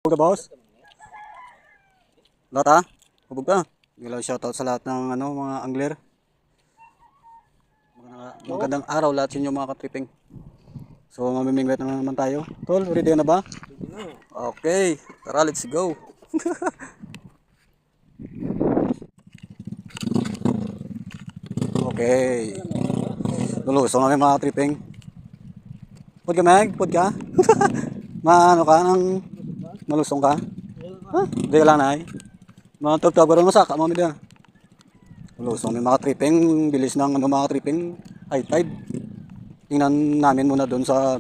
Hubog ka, boss? Lahat ha? Hubog ka? Bilang shoutout sa lahat ng mga angler. Magandang araw lahat sa inyo mga katriping. So mamimingwit na naman tayo. Tol, ready na ba? Okay, tara let's go. Okay. Lulusong na mga katriping. Pud ka, Meg? Pud ka? Maano ka? Malusong ka? Ha? Hindi ka lang na eh. Mga tugtog ko rin masaka mo mida. Lusong may mga tripping, bilis ng mga tripping, high tide. Tingnan namin muna doon sa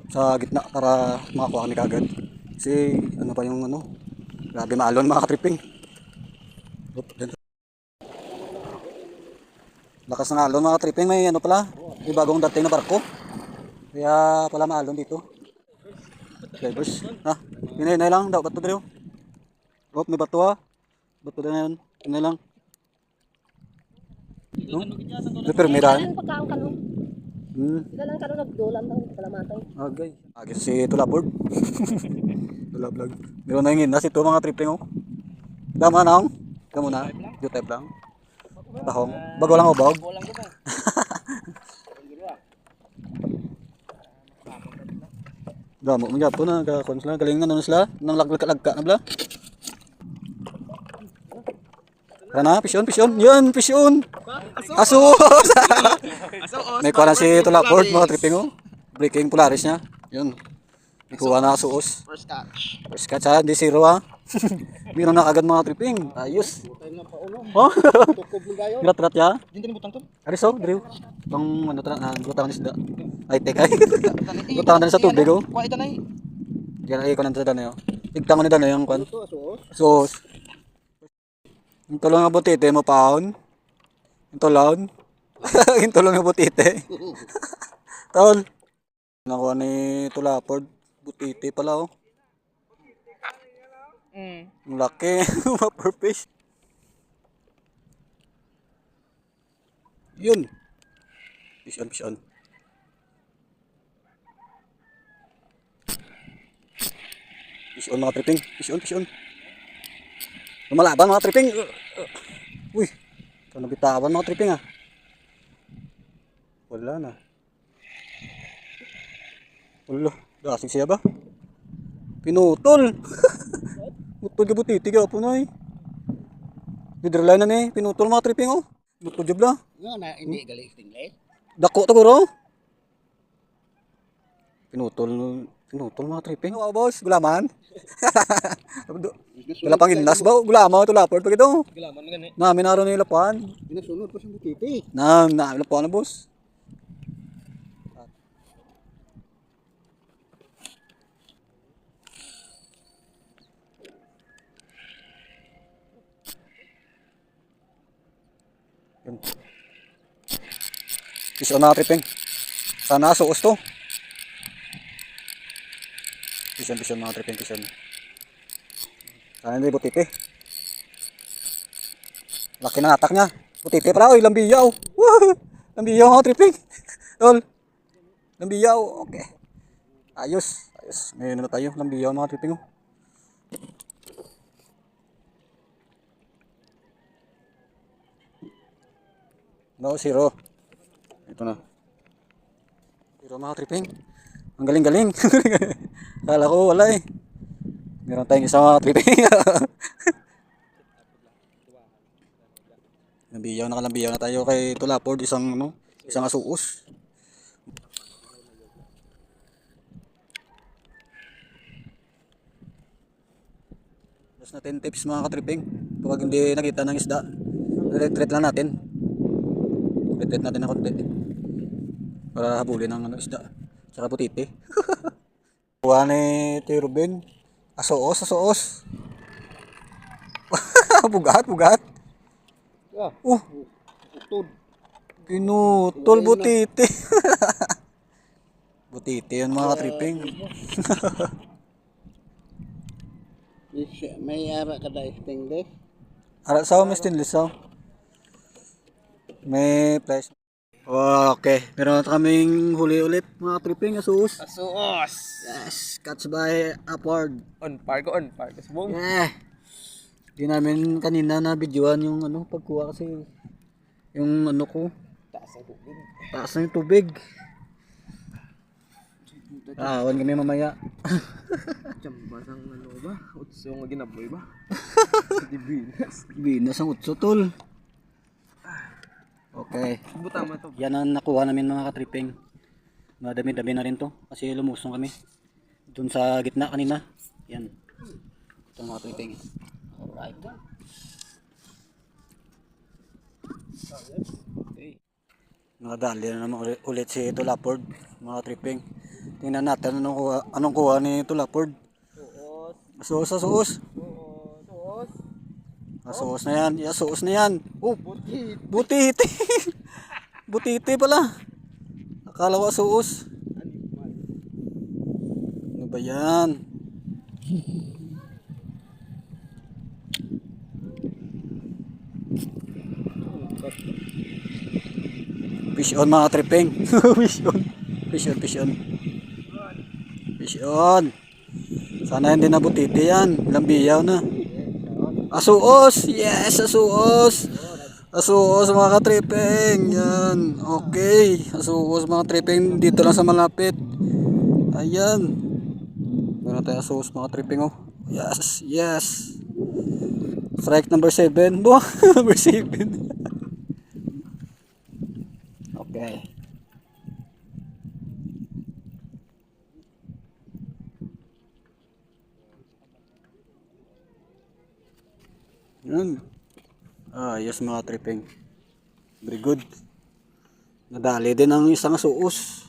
sa gitna para makakuha kami kagad. Kasi pa yung grabe maalon mga tripping. Lakas ng alon mga tripping, may pala, may bagong dating na barko. Kaya pala maalon dito. Divers, ha? Hinay lang daw bato dito. Oh, may bato ha. Bato na yan. Hinay lang. No? Permiran. Dalang ka na nagdolan lang salamatay. Okay. Agis si Tulapord. Tulaplag. Meron na yung inas ito mga tripping oh. Dama na akong. Dama na. YouTube lang. Tahong. Bago lang ubog. Damo mo po na kakons lang. Galing na sila. Nang lagka na bla. Kana, pisyon. Yan, pisyon. Asos. May kuha na si Tulapord mga tripping oh. Breaking Polaris niya. Yun. May kuha na asos. First catch ha, hindi zero ha. Meron na agad mga tripping. Ayos. Oh. Grat ya. Ariso, Drew. Tong gutang ni isda. Ay tek ay. Gutang na sa tubig oh. Kuha ito na eh. Diyan ay ko sa dano. Tigtang ko ni dano yung kwan. Sos. Yung tulong nga butite mo paon. Yung tulong. Yung tulong nga butite. Tol. Nakuha ni Tulapord. Butite pala oh. Ang laki. Ma-purpose. Yun. Fish on. Fish on mga tripping. Fish on. Lumalaban mga tripping. Uy. Ito nabitawan mga tripping ah. Wala na. Wala. Dasig siya ba? Pinutol. Butod ka butiti ka po na eh. Hidrolay na eh. Pinutol mga tripping oh. Butod ka bla. Nga na hindi galing stingless. Dako to guro. Pinutol mga tripping. Wow boss, gulaman. Wala pang inlas ba? Gulaman ito laport pag ito. Galaman nga eh. Namin araw na ilapan. Pinasunod pa sa butiti. Namin ilapan na boss. Fish on mga tripping. Sana suos to. Fish on mga tripping. Fish on. Sana hindi butiti. Laki ng atak niya. Butiti pala. Uy, lambiyaw. Woo! Lambiyaw mga tripping. Tol. Lambiyaw. Okay. Ayos. Ngayon na tayo. Lambiyaw mga tripping. No, zero. Ito na. Zero mga tripping. Ang galing. Kala ko wala eh. Meron tayong isang mga tripping. Nakalambiyaw na tayo kay Tulapord. Isang asuos. Plus na 10 tips mga katripping. Kapag hindi nakita ng isda, retreat lang natin. Retreat natin na konti. Para habulin ng isda. Tsaka butiti. Kuha ni Tio Ruben. Asoos. Bugat. Pinutol butiti. Butiti yun mga tripping. May ara ka da stingless. Ara sa may stainless sa. May flash. Okay, meron na kaming huli ulit mga tripping asus. Asos! Yes, catch by upward. On par ko subong. Yeah. Di namin kanina na videoan yung ano pagkuha kasi yung ano ko Taas ang tubig. taas na yung tubig. Awan kami mamaya. Chambas ang ano ba? Utso nga ginaboy ba? Dibinas. Binas ang utso tol. Okay. Butang mo to. Yan ang nakuha namin mga katripping. Madami-dami na rin to kasi lumusong kami. Doon sa gitna kanina. Yan. Ito mga katripping. Alright. Okay. Nakadali na naman ulit si Tulapord mga tripping. Tingnan natin anong kuha ni Tulapord. Suos. Suos. Suos na yan. Suos na yan. Oh, Butit. butiti. Butiti pala. Akala ko suos. Ano ba yan? Fish on mga tripping. Fish on. Fish on, fish on. Fish on. Sana hindi na butiti yan. Lambiyaw na. Asuos! Yes! Asuos! Asuos mga ka-tripping! Yan. Okay. Asuos mga tripping. Dito lang sa malapit. Ayan. Meron tayo asuos mga tripping oh. Yes! Yes! Strike number 7. Number 7. Okay. Yan. Yes mga tripping. Very good. Nadali din ang isang suos.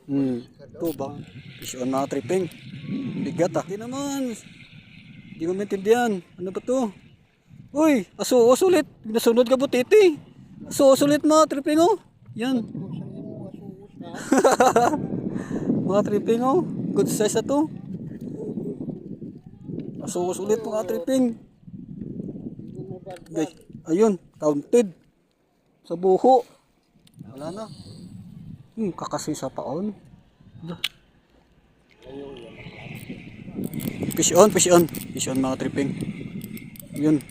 Ito ba? Fish on mga tripping. Bigat ah. Hindi naman. Hindi ko maintindihan. Ano ba to? Uy, asuos ulit. Nasunod ka butiti. Asuos ulit mga tripping oh. Yan. Mga tripping oh. Good size na to. Asuos ulit mga tripping. Guys, ayun, counted. Sa buho. Wala na. Kakasi sa paon. Fish on, fish on. Fish on mga tripping. Yun.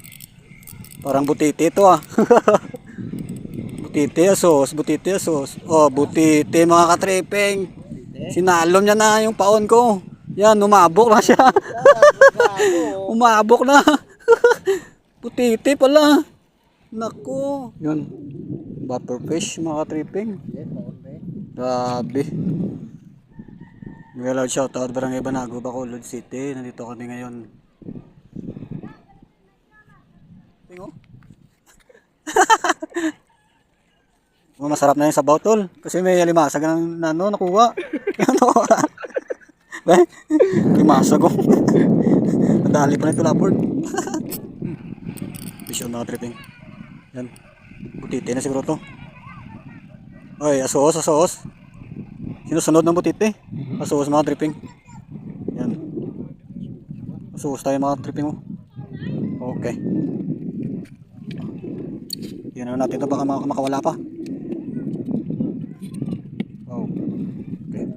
Parang butiti ito ah. Butiti asos, butiti asos. Oh, butiti mga ka-tripping. Sinalom niya na yung paon ko. Yan, umabok na siya. Umabok na. Butiti pala. Naku. Yun. Butterfish mga ka-tripping. Grabe. Mga loud shoutout Barangay Banago, Bacolod City. Nandito kami ngayon. Tingo. Masarap na yung sabaw tol. Kasi may limasag ng nakuha. Ano? Limasag ko. Nadali pa na ito laport. Fish on mga tripping. Yan. Butiti na siguro to. Oy, asuos, asuos. Sinusunod ng butiti. Asuos mga tripping. Yan. Asuos tayo mga tripping mo. Okay. Yan na natin ito baka makawala pa. Oh. Okay.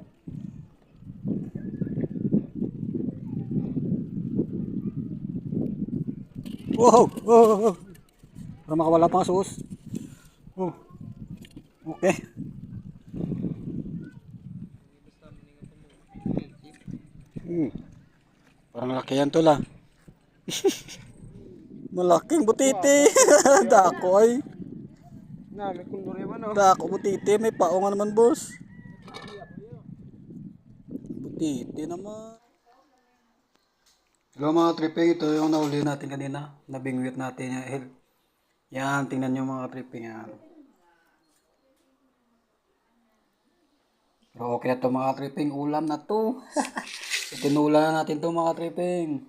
Wow! Wow! Para makawala pa ang asuos. Oh. Okay. Parang laki yan tol ah. Malaking butiti. Dako ay. May kulore ba no? Dako butiti. May paong naman boss. Butiti naman. Hello mga tripping. Ito yung nahuli natin kanina. Nabingwit natin yung yan. Tingnan nyo mga tripping yan. Pero okay na ito mga tripping. Ulam na to. Tinula na natin ito mga tripping.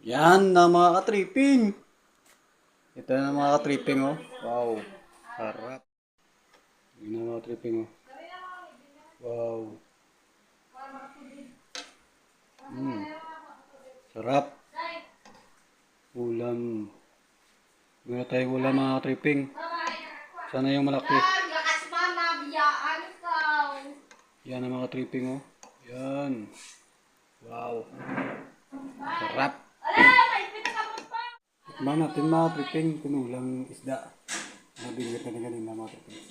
Yan na mga ka-tripping. Ito na mga ka-tripping oh. Wow. Sarap. Yan na mga tripping oh. Wow. Sarap. Ulam. Meron tayo wala mga tripping. Sana yung malaki. Lakas mama, biyaan ka. Yan ang mga tripping oh. Yan. Wow. Sarap. Tikman natin mga tripping. Tinulang isda. Nabingit na ganun mga tripping.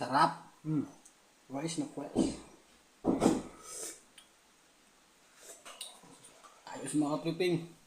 Sarap. Wais na wais. Ayos mga tripping.